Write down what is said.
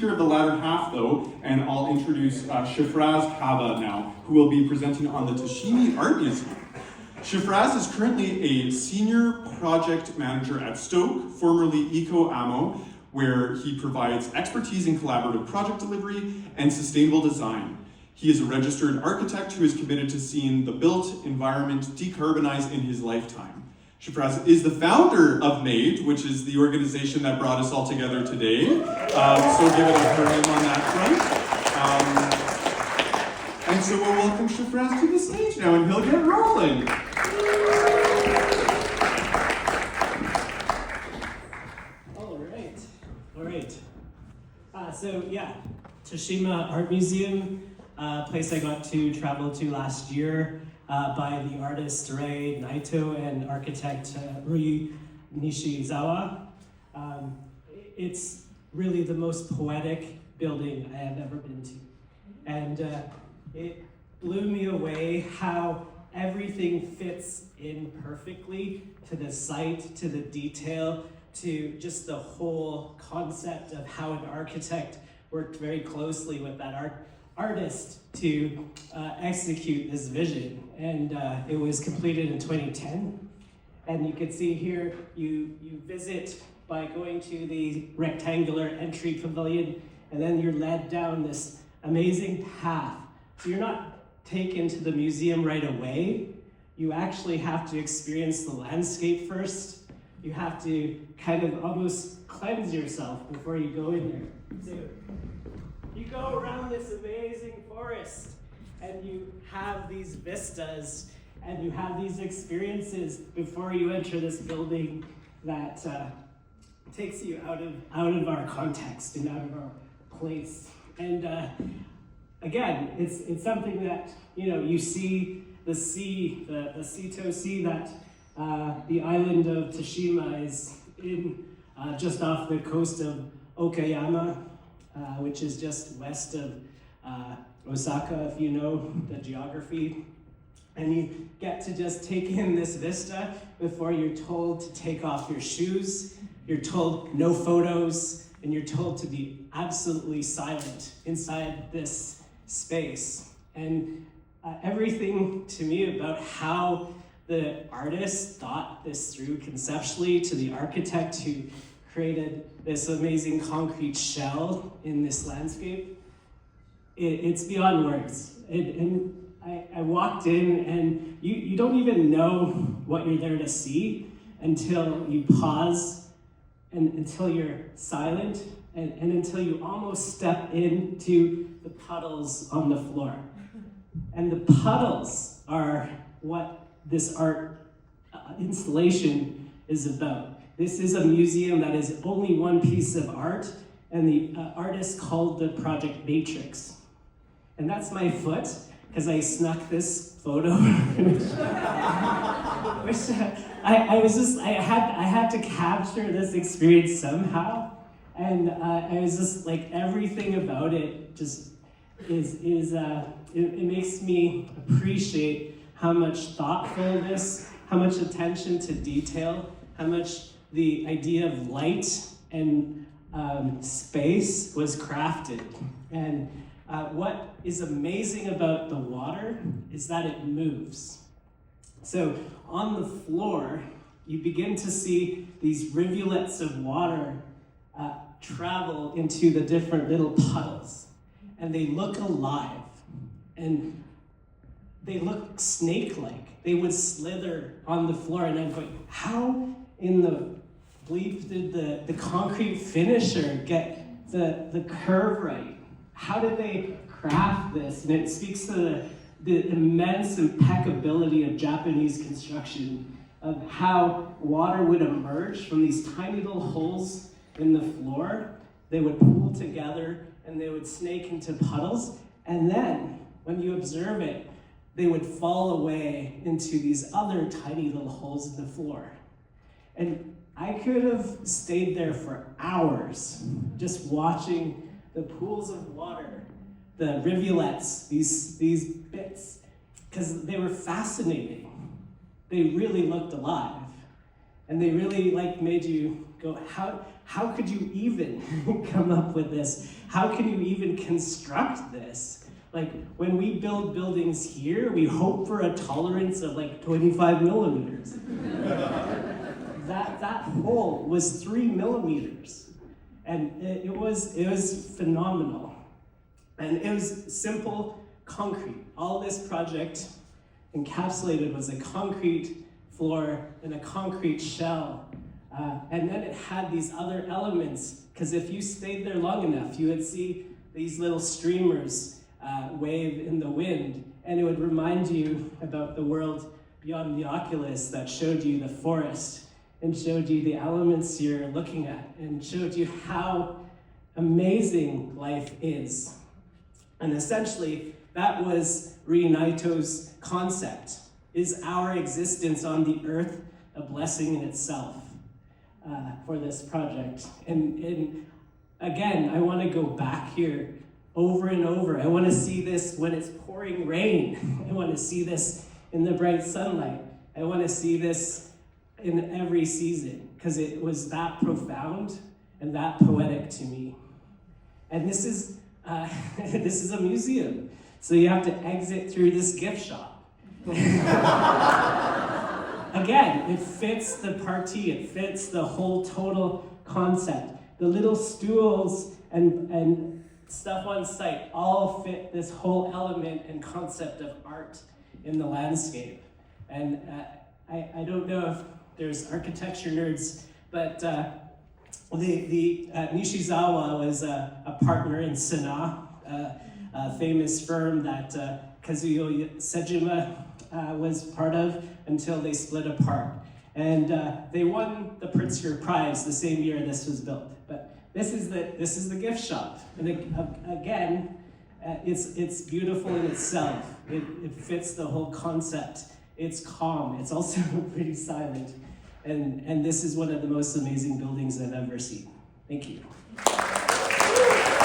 speaker of the latter half, though, and I'll introduce Shafraaz Kaba now, who will be presenting on the Toshimi Art Museum. Shafraaz is currently a senior project manager at Stoke, formerly Eco Ammo, where he provides expertise in collaborative project delivery and sustainable design. He is a registered architect who is committed to seeing the built environment decarbonize in his lifetime. Shafraaz is the founder of MADE, which is the organization that brought us all together today. So give it up for him on that front. And so we'll welcome Shafraaz to the stage now, and he'll get rolling. All right. Toshima Art Museum, a place I got to travel to last year by the artist Ryue and architect Ryue Nishizawa. It's really the most poetic building I have ever been to. And it blew me away how everything fits in perfectly to the site, to the detail, to just the whole concept of how an architect worked very closely with that artist to execute this vision. And it was completed in 2010. And you can see here, you visit by going to the rectangular entry pavilion, and then you're led down this amazing path. So you're not taken to the museum right away. You actually have to experience the landscape first. You have to kind of almost cleanse yourself before you go in there. So you go around this amazing forest, and you have these vistas, and you have these experiences before you enter this building that takes you out of our context and out of our place. And again, it's something that, you see the sea, the Seto Sea that the island of Toshima is in, just off the coast of Okayama, which is just west of Osaka, if you know the geography. And you get to just take in this vista before you're told to take off your shoes, you're told no photos, and you're told to be absolutely silent inside this space. And everything to me about how the artist thought this through conceptually, to the architect who created this amazing concrete shell in this landscape, it's beyond words. And I walked in, and you don't even know what you're there to see until you pause, and until you're silent, and until you almost step into the puddles on the floor. And the puddles are what this art installation is about. This is a museum that is only one piece of art, and the artist called the project Matrix. And that's my foot, because I snuck this photo, which I had to capture this experience somehow, and I was just like, everything about it just it makes me appreciate how much thoughtfulness, how much attention to detail, how much the idea of light and space was crafted. And what is amazing about the water is that it moves. So on the floor, you begin to see these rivulets of water travel into the different little puddles. And they look alive. And they look snake-like. They would slither on the floor, and I'm going, how in the bleep did the concrete finisher get the curve right? How did they craft this? And it speaks to the immense impeccability of Japanese construction, of how water would emerge from these tiny little holes in the floor. They would pool together, and they would snake into puddles. And then, when you observe it, they would fall away into these other tiny little holes in the floor. And I could have stayed there for hours just watching the pools of water, the rivulets, these bits, because they were fascinating. They really looked alive. And they really made you go, how could you even come up with this? How can you even construct this? Like, when we build buildings here, we hope for a tolerance of like 25 millimeters. That hole was 3 millimeters. And it was phenomenal. And it was simple concrete. All this project encapsulated was a concrete floor and a concrete shell. And then it had these other elements, because if you stayed there long enough, you would see these little streamers wave in the wind, and it would remind you about the world beyond the oculus that showed you the forest and showed you the elements you're looking at and showed you how amazing life is. And essentially, that was Ryue concept. Is our existence on the earth a blessing in itself for this project? And again, I want to go back here over and over. I want to see this when it's pouring rain. I want to see this in the bright sunlight. I want to see this in every season, because it was that profound and that poetic to me. And this is this is a museum, so you have to exit through this gift shop. Again, it fits the party, it fits the whole total concept. The little stools and stuff on site all fit this whole element and concept of art in the landscape. And I don't know if there's architecture nerds, but the Nishizawa was a partner in Sana, a famous firm that Kazuyo Sejima was part of until they split apart. And they won the Pritzker Prize the same year this was built. But this is the gift shop. And again, it's beautiful in itself. It fits the whole concept. It's calm. It's also pretty silent. And this is one of the most amazing buildings I've ever seen. Thank you.